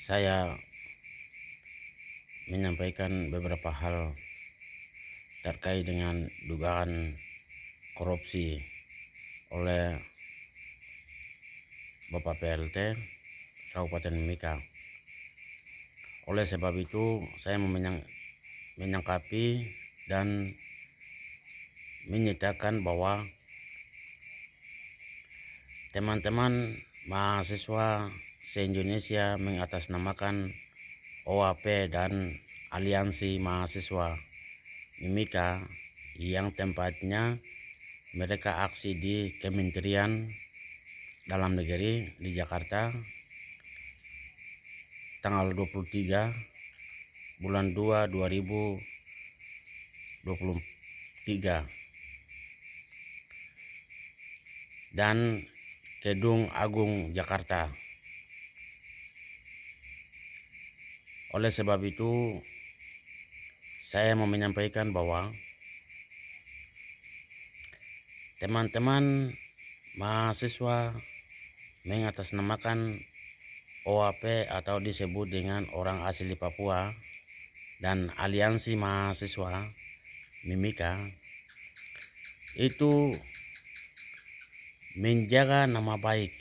saya menyampaikan beberapa hal terkait dengan dugaan korupsi oleh Bapak PLT Kabupaten Mimika. Oleh sebab itu saya menyangkapi dan menyatakan bahwa teman-teman mahasiswa se-Indonesia mengatasnamakan OAP dan Aliansi Mahasiswa Mimika yang tempatnya mereka aksi di Kementerian Dalam Negeri di Jakarta tanggal 23 bulan 2 2023 dan Kedung Agung Jakarta. Oleh sebab itu saya mau menyampaikan bahwa teman-teman mahasiswa mengatasnamakan OAP atau disebut dengan orang asli Papua dan Aliansi Mahasiswa Mimika itu menjaga nama baik,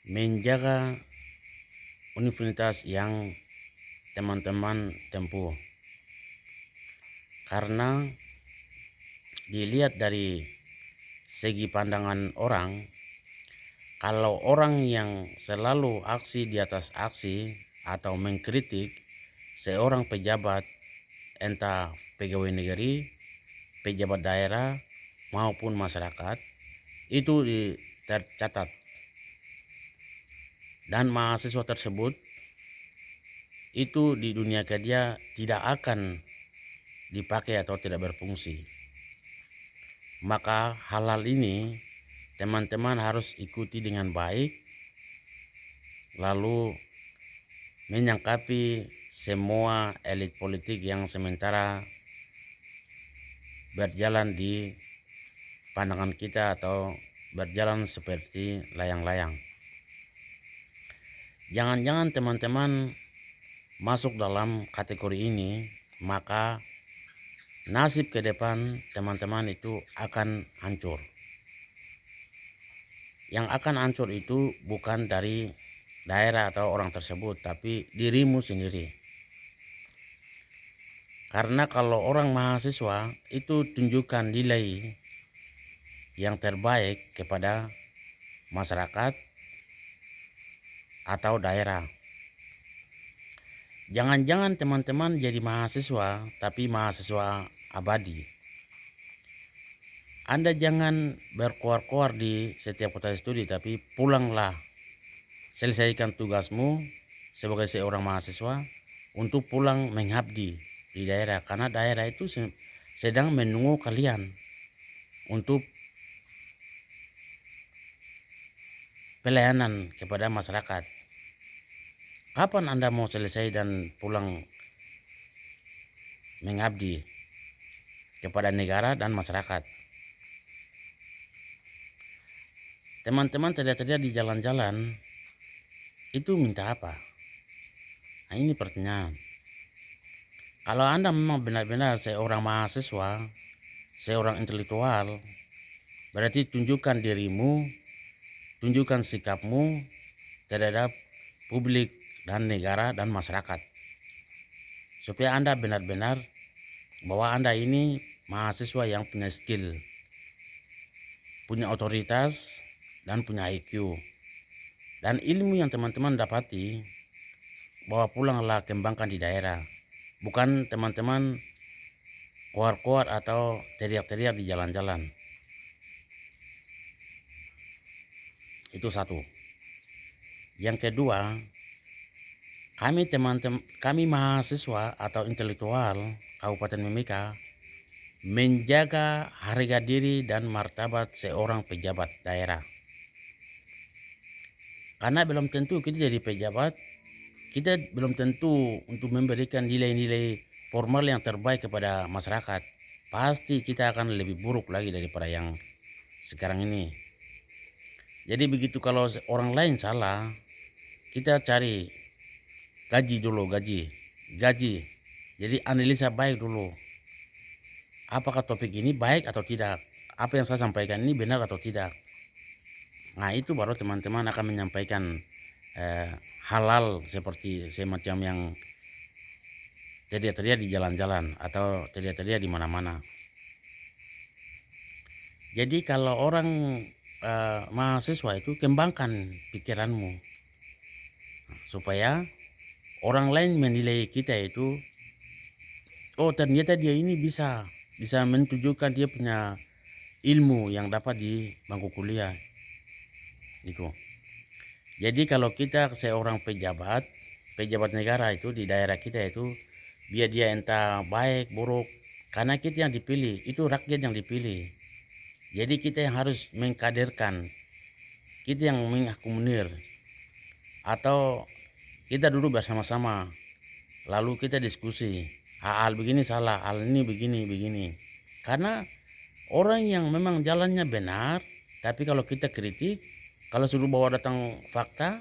menjaga universitas yang teman-teman tempuh. Karena dilihat dari segi pandangan orang, kalau orang yang selalu aksi di atas aksi atau mengkritik seorang pejabat, entah pegawai negeri, pejabat daerah maupun masyarakat, itu tercatat. Dan mahasiswa tersebut itu di dunia kerja tidak akan dipakai atau tidak berfungsi. Maka hal-hal ini teman-teman harus ikuti dengan baik, lalu menyangkapi semua elit politik yang sementara berjalan di pandangan kita atau berjalan seperti layang-layang. Jangan-jangan teman-teman masuk dalam kategori ini, maka nasib ke depan teman-teman itu akan hancur. Yang akan hancur itu bukan dari daerah atau orang tersebut, tapi dirimu sendiri. Karena kalau orang mahasiswa itu tunjukkan nilai yang terbaik kepada masyarakat atau daerah. Jangan-jangan teman-teman jadi mahasiswa, tapi mahasiswa abadi. Anda jangan berkoar-koar di setiap kota studi, tapi pulanglah, selesaikan tugasmu sebagai seorang mahasiswa untuk pulang mengabdi di daerah, karena daerah itu sedang menunggu kalian untuk pelayanan kepada masyarakat. Kapan Anda mau selesai dan pulang mengabdi kepada negara dan masyarakat? Teman-teman teriak-teriak di jalan-jalan itu minta apa? Nah, ini pertanyaan. Kalau Anda memang benar-benar seorang mahasiswa, seorang intelektual, berarti tunjukkan dirimu, tunjukkan sikapmu terhadap publik dan negara dan masyarakat, supaya Anda benar-benar bahwa Anda ini mahasiswa yang punya skill, punya otoritas, dan punya IQ. Dan ilmu yang teman-teman dapati, bahwa pulanglah kembangkan di daerah. Bukan teman-teman koar-koar atau teriak-teriak di jalan-jalan. Itu satu. Yang kedua, kami mahasiswa atau intelektual Kabupaten Mimika menjaga harga diri dan martabat seorang pejabat daerah. Karena belum tentu kita jadi pejabat, kita belum tentu untuk memberikan nilai-nilai formal yang terbaik kepada masyarakat. Pasti kita akan lebih buruk lagi daripada yang sekarang ini. Jadi begitu kalau orang lain salah, kita cari gaji dulu, gaji. Jadi analisa baik dulu. Apakah topik ini baik atau tidak? Apa yang saya sampaikan ini benar atau tidak? Nah itu baru teman-teman akan menyampaikan halal seperti semacam yang teriak-teriak di jalan-jalan atau teriak-teriak di mana-mana. Jadi kalau orang mahasiswa itu kembangkan pikiranmu supaya orang lain menilai kita itu, oh ternyata dia ini bisa menunjukkan dia punya ilmu yang dapat di bangku kuliah itu. Jadi kalau kita seorang pejabat negara itu di daerah kita itu, biar dia entah baik buruk, karena kita yang dipilih, itu rakyat yang dipilih. Jadi kita yang harus mengkaderkan, kita yang mengakomodir, atau kita duduk bersama-sama, lalu kita diskusi, hal begini salah, hal ini begini. Karena orang yang memang jalannya benar, tapi kalau kita kritik, kalau suruh bawa datang fakta,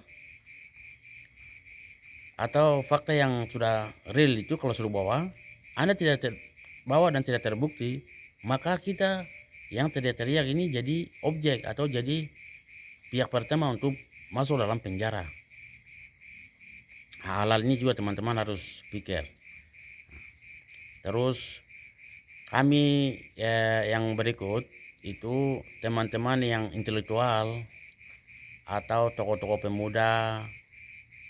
atau fakta yang sudah real itu kalau suruh bawa, Anda tidak bawa dan tidak terbukti, maka kita yang teriak-teriak ini jadi objek atau jadi pihak pertama untuk masuk dalam penjara. Hal ini juga teman-teman harus pikir. Terus kami yang berikut itu teman-teman yang intelektual atau tokoh-tokoh pemuda,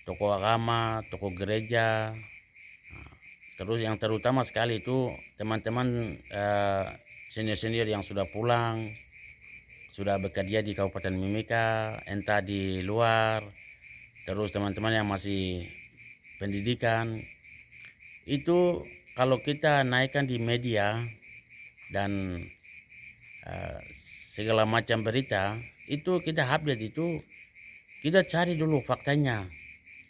tokoh agama, tokoh gereja. Terus yang terutama sekali itu teman-teman senior-senior yang sudah pulang, sudah bekerja di Kabupaten Mimika, entah di luar, terus teman-teman yang masih pendidikan, itu kalau kita naikkan di media dan segala macam berita, itu kita update itu, kita cari dulu faktanya.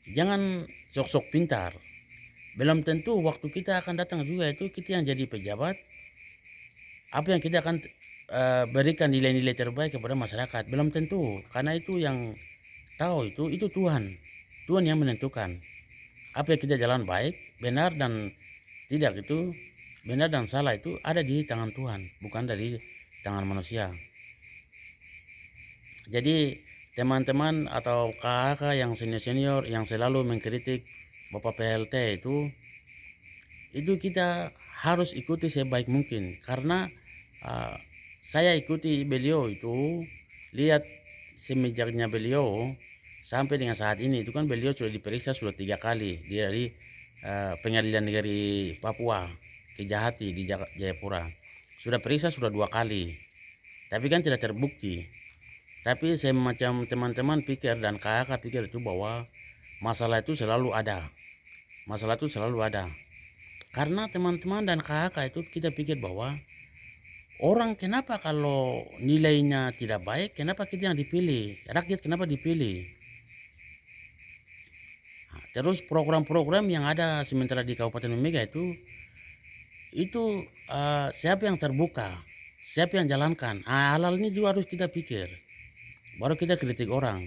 Jangan sok-sok pintar. Belum tentu waktu kita akan datang juga itu kita yang jadi pejabat, apa yang kita akan berikan nilai-nilai terbaik kepada masyarakat, belum tentu. Karena itu yang tahu itu Tuhan yang menentukan apa yang kita jalan baik, benar dan tidak, itu benar dan salah itu ada di tangan Tuhan, bukan dari tangan manusia. Jadi teman-teman atau kakak yang senior-senior yang selalu mengkritik Bapak PLT itu kita harus ikuti sebaik mungkin, karena saya ikuti beliau itu, lihat semenjaknya beliau sampai dengan saat ini itu kan beliau sudah diperiksa sudah 3 kali dari Pengadilan Negeri Papua Kejahati di Jayapura. Sudah periksa sudah 2 kali, tapi kan tidak terbukti. Tapi semacam teman-teman pikir dan kakak pikir itu bahwa masalah itu selalu ada. Karena teman-teman dan kakak itu kita pikir bahwa orang kenapa kalau nilainya tidak baik, kenapa kita yang dipilih? Rakyat kenapa dipilih? Nah, terus program-program yang ada sementara di Kabupaten Mimika itu siapa yang terbuka? Siapa yang jalankan? Hal ini juga harus kita pikir. Baru kita kritik orang.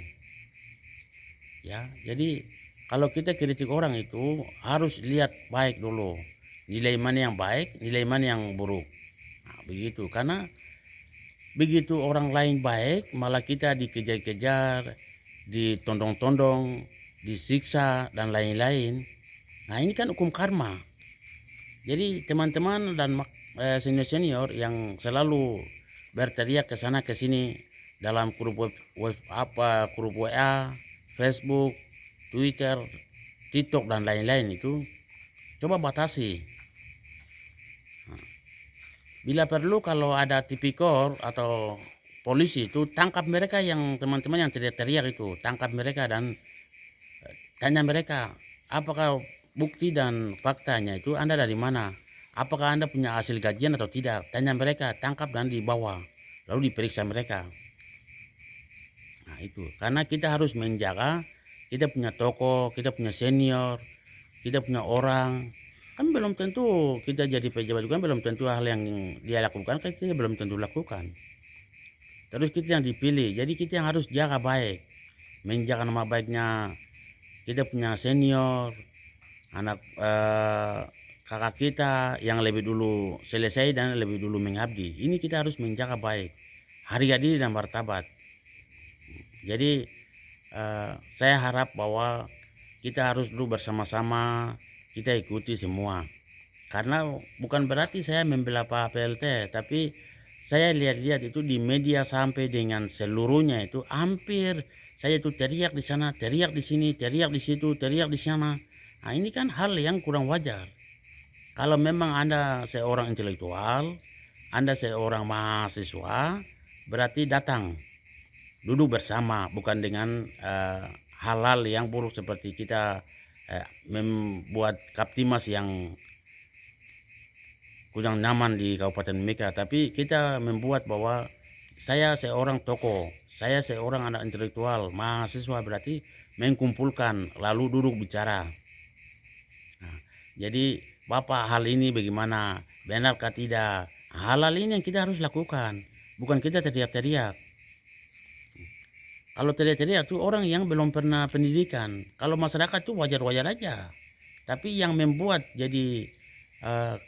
Ya, jadi kalau kita kritik orang itu harus lihat baik dulu. Nilai mana yang baik, nilai mana yang buruk. Begitu, karena begitu orang lain baik malah kita dikejar-kejar, ditondong-tondong, disiksa dan lain-lain. Nah ini kan hukum karma. Jadi teman-teman dan senior-senior yang selalu berteriak ke sana ke sini dalam grup grup WA, Facebook, Twitter, TikTok dan lain-lain itu coba batasi. Bila perlu kalau ada tipikor atau polisi itu tangkap mereka yang teman-teman yang teriak-teriak itu, tangkap mereka dan tanya mereka apakah bukti dan faktanya itu Anda dari mana, apakah Anda punya hasil kajian atau tidak, tanya mereka, tangkap dan dibawa lalu diperiksa mereka. Nah itu karena kita harus menjaga, kita punya tokoh, kita punya senior, kita punya orang. Kan belum tentu kita jadi pejabat juga, belum tentu hal yang dia lakukan kan kita belum tentu lakukan. Terus kita yang dipilih, jadi kita yang harus jaga baik, menjaga nama baiknya kita punya senior, anak kakak kita yang lebih dulu selesai dan lebih dulu mengabdi. Ini kita harus menjaga baik harga diri dan martabat. Jadi saya harap bahwa kita harus dulu bersama-sama kita ikuti semua. Karena bukan berarti saya membela Pak PLT, tapi saya lihat-lihat itu di media sampai dengan seluruhnya itu hampir saya itu teriak di sana, teriak di sini, teriak di situ, teriak di sana. Nah, ini kan hal yang kurang wajar. Kalau memang Anda seorang intelektual, Anda seorang mahasiswa, berarti datang duduk bersama, bukan dengan hal-hal yang buruk seperti kita membuat Kaptimas yang kurang nyaman di Kabupaten Mimika, tapi kita membuat bahwa saya seorang tokoh, saya seorang anak intelektual, mahasiswa, berarti mengumpulkan lalu duduk bicara. Nah, jadi Bapak hal ini bagaimana, benarkah tidak? Hal-hal ini yang kita harus lakukan, bukan kita teriak-teriak. Kalau teriak-teriak itu orang yang belum pernah pendidikan. Kalau masyarakat itu wajar-wajar aja. Tapi yang membuat jadi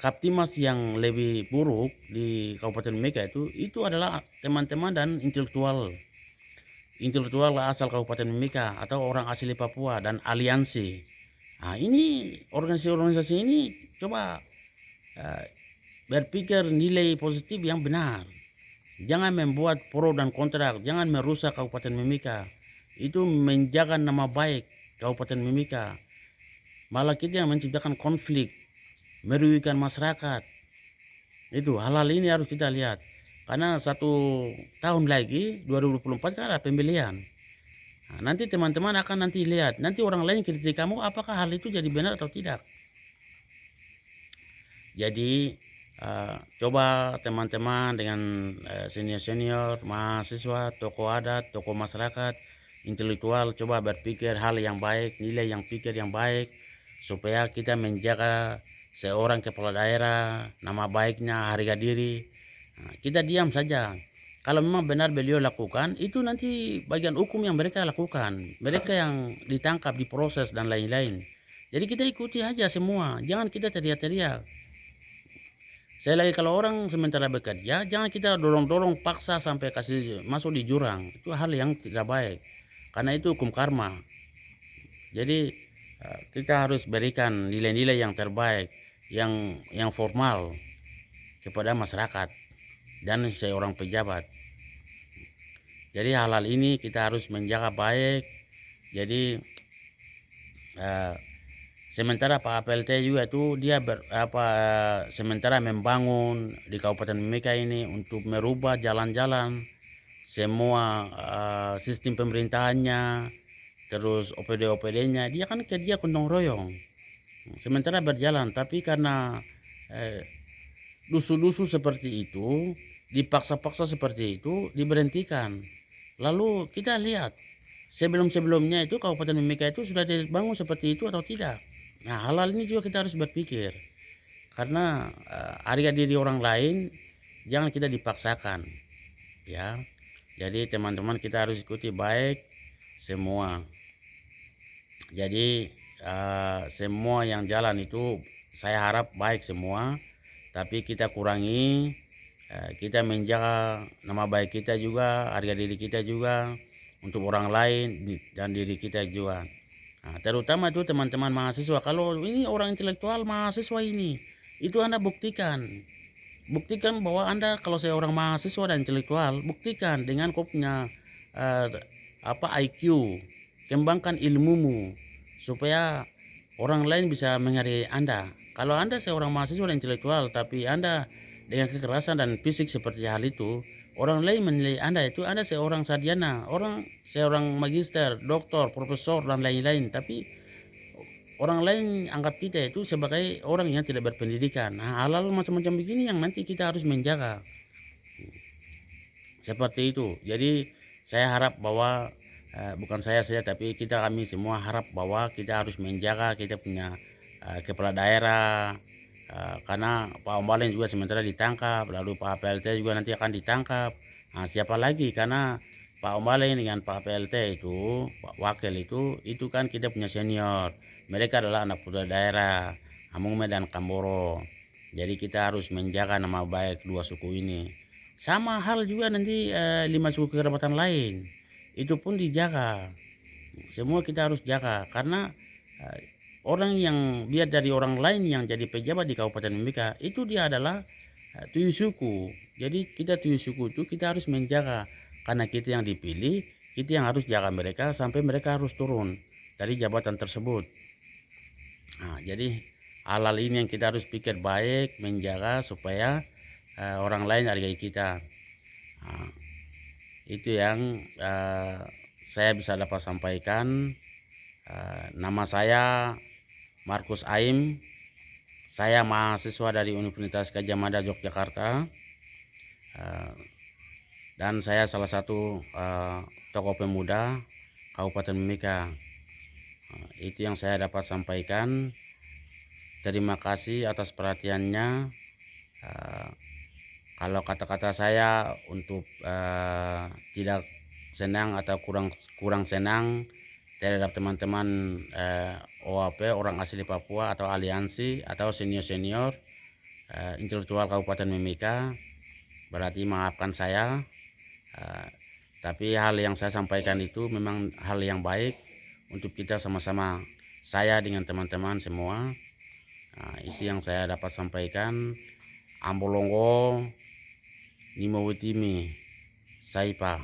Kaptimas yang lebih buruk di Kabupaten Mimika itu adalah teman-teman dan intelektual asal Kabupaten Mimika atau orang asli Papua dan aliansi. Nah, ini organisasi-organisasi ini coba berpikir nilai positif yang benar. Jangan membuat pro dan kontra, jangan merusak Kabupaten Mimika. Itu menjaga nama baik Kabupaten Mimika. Malah kita yang menciptakan konflik, merugikan masyarakat. Itu hal-hal ini harus kita lihat. Karena 1 tahun lagi 2024 kan ada pemilihan. Nah, nanti teman-teman akan nanti lihat, nanti orang lain kritik kamu apakah hal itu jadi benar atau tidak. Jadi coba teman-teman dengan senior-senior, mahasiswa, tokoh adat, tokoh masyarakat, intelektual, coba berpikir hal yang baik, nilai yang pikir yang baik, supaya kita menjaga seorang kepala daerah, nama baiknya, harga diri. Nah, kita diam saja. Kalau memang benar beliau lakukan, itu nanti bagian hukum yang mereka lakukan. Mereka yang ditangkap, diproses, dan lain-lain. Jadi kita ikuti aja semua, jangan kita teriak-teriak. Saya lagi kalau orang sementara bekerja, jangan kita dorong-dorong paksa sampai kasih masuk di jurang. Itu hal yang tidak baik. Karena itu hukum karma. Jadi kita harus berikan nilai-nilai yang terbaik, yang formal kepada masyarakat dan seorang pejabat. Jadi hal-hal ini kita harus menjaga baik. Jadi sementara Pak PLT juga itu dia sementara membangun di Kabupaten Mimika ini untuk merubah jalan-jalan, semua sistem pemerintahannya, terus OPD-OPD-nya, dia kan kerja gotong royong. Sementara berjalan, tapi karena dusu-dusu seperti itu, dipaksa-paksa seperti itu, diberhentikan. Lalu kita lihat, sebelum-sebelumnya itu Kabupaten Mimika itu sudah dibangun seperti itu atau tidak. Nah, hal-hal ini juga kita harus berpikir. Karena harga diri orang lain, jangan kita dipaksakan. Ya, jadi teman-teman kita harus ikuti baik semua. Jadi semua yang jalan itu saya harap baik semua, tapi kita kurangi, kita menjaga nama baik kita juga, harga diri kita juga untuk orang lain dan diri kita juga. Nah, terutama itu teman-teman mahasiswa, kalau ini orang intelektual mahasiswa ini, itu Anda buktikan bahwa Anda kalau seorang mahasiswa dan intelektual, buktikan dengan kau punya IQ, kembangkan ilmumu supaya orang lain bisa menghargai Anda. Kalau Anda seorang mahasiswa dan intelektual tapi Anda dengan kekerasan dan fisik seperti hal itu, orang lain menilai Anda itu Anda seorang sarjana, seorang magister, doktor, profesor dan lain-lain, tapi orang lain anggap kita itu sebagai orang yang tidak berpendidikan. Nah, hal-hal macam-macam begini yang nanti kita harus menjaga. Seperti itu. Jadi saya harap bahwa bukan saya saja tapi kami semua harap bahwa kita harus menjaga kita punya kepala daerah, karena Pak Ombalin juga sementara ditangkap, lalu Pak PLT juga nanti akan ditangkap. Nah, siapa lagi, karena Pak Ombaleng dengan Pak PLT itu, Pak Wakil itu kan kita punya senior. Mereka adalah anak muda daerah, Amume dan Kamboro. Jadi kita harus menjaga nama baik dua suku ini. Sama hal juga nanti 5 suku kecamatan lain, itu pun dijaga. Semua kita harus jaga karena eh, orang yang dia dari orang lain yang jadi pejabat di Kabupaten Mimika itu dia adalah tujuh suku. Jadi kita tujuh suku itu kita harus menjaga karena kita yang dipilih, kita yang harus jaga mereka sampai mereka harus turun dari jabatan tersebut. Nah, jadi hal-hal ini yang kita harus pikir baik, menjaga supaya orang lain hargai kita. Nah, itu yang saya bisa dapat sampaikan. Nama saya Markus Aim. Saya mahasiswa dari Universitas Gadjah Mada Yogyakarta. Dan saya salah satu tokoh pemuda Kabupaten Mimika. Itu yang saya dapat sampaikan. Terima kasih atas perhatiannya. Kalau kata-kata saya untuk tidak senang atau kurang senang terhadap teman-teman OAP orang asli Papua atau aliansi atau senior intelektual Kabupaten Mimika, berarti maafkan saya. Tapi hal yang saya sampaikan itu memang hal yang baik untuk kita sama-sama, saya dengan teman-teman semua. Itu yang saya dapat sampaikan. Ambolongo Nimowitimi Saipa.